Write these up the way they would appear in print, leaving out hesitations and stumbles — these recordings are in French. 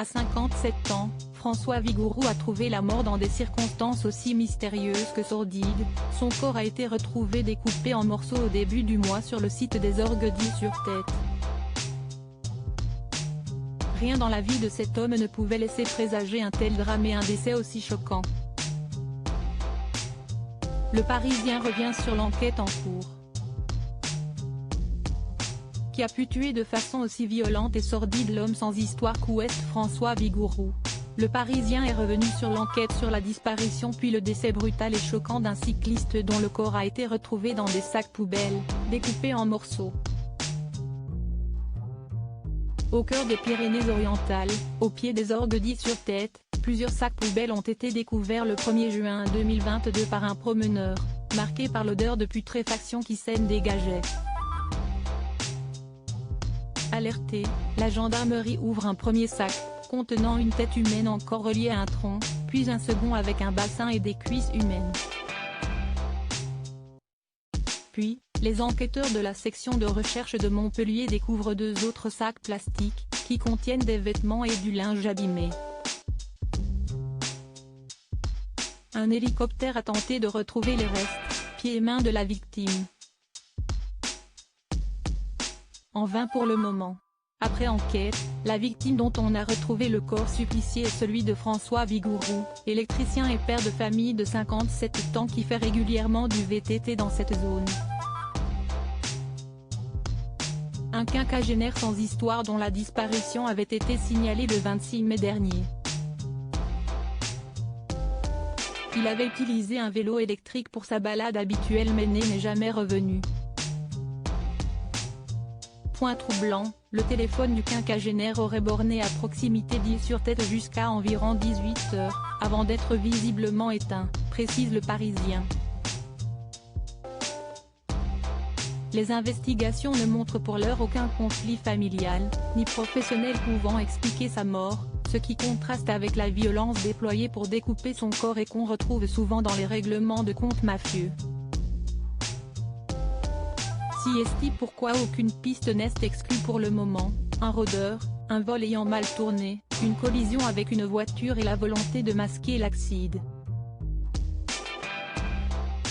À 57 ans, François Vigouroux a trouvé la mort dans des circonstances aussi mystérieuses que sordides. Son corps a été retrouvé découpé en morceaux au début du mois sur le site des orgues d'Is-sur-Tête. Rien dans la vie de cet homme ne pouvait laisser présager un tel drame et un décès aussi choquant. Le Parisien revient sur l'enquête en cours. Qui a pu tuer de façon aussi violente et sordide l'homme sans histoire qu'ouest François Vigouroux? Le Parisien est revenu sur l'enquête sur la disparition puis le décès brutal et choquant d'un cycliste dont le corps a été retrouvé dans des sacs poubelles, découpés en morceaux. Au cœur des Pyrénées-Orientales, au pied des orgues d'Is-sur-Tête, plusieurs sacs poubelles ont été découverts le 1er juin 2022 par un promeneur, marqué par l'odeur de putréfaction qui s'en dégageait. Alertée, la gendarmerie ouvre un premier sac, contenant une tête humaine encore reliée à un tronc, puis un second avec un bassin et des cuisses humaines. Puis, les enquêteurs de la section de recherche de Montpellier découvrent 2 autres sacs plastiques, qui contiennent des vêtements et du linge abîmé. Un hélicoptère a tenté de retrouver les restes, pieds et mains de la victime. En vain pour le moment. Après enquête, la victime dont on a retrouvé le corps supplicié est celui de François Vigouroux, électricien et père de famille de 57 ans qui fait régulièrement du VTT dans cette zone. Un quinquagénaire sans histoire dont la disparition avait été signalée le 26 mai dernier. Il avait utilisé un vélo électrique pour sa balade habituelle mais n'est jamais revenu. Point troublant, le téléphone du quinquagénaire aurait borné à proximité d'Is-sur-Tête jusqu'à environ 18 h, avant d'être visiblement éteint, précise le Parisien. Les investigations ne montrent pour l'heure aucun conflit familial, ni professionnel pouvant expliquer sa mort, ce qui contraste avec la violence déployée pour découper son corps et qu'on retrouve souvent dans les règlements de comptes mafieux. Si est-il pourquoi aucune piste n'est exclue pour le moment, un rôdeur, un vol ayant mal tourné, une collision avec une voiture et la volonté de masquer l'accident.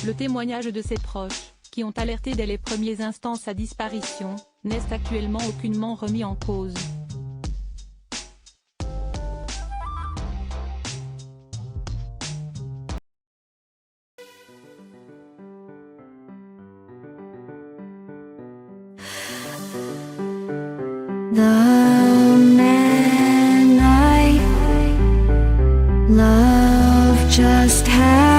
Le témoignage de ses proches, qui ont alerté dès les premiers instants sa disparition, n'est actuellement aucunement remis en cause. The man I love just had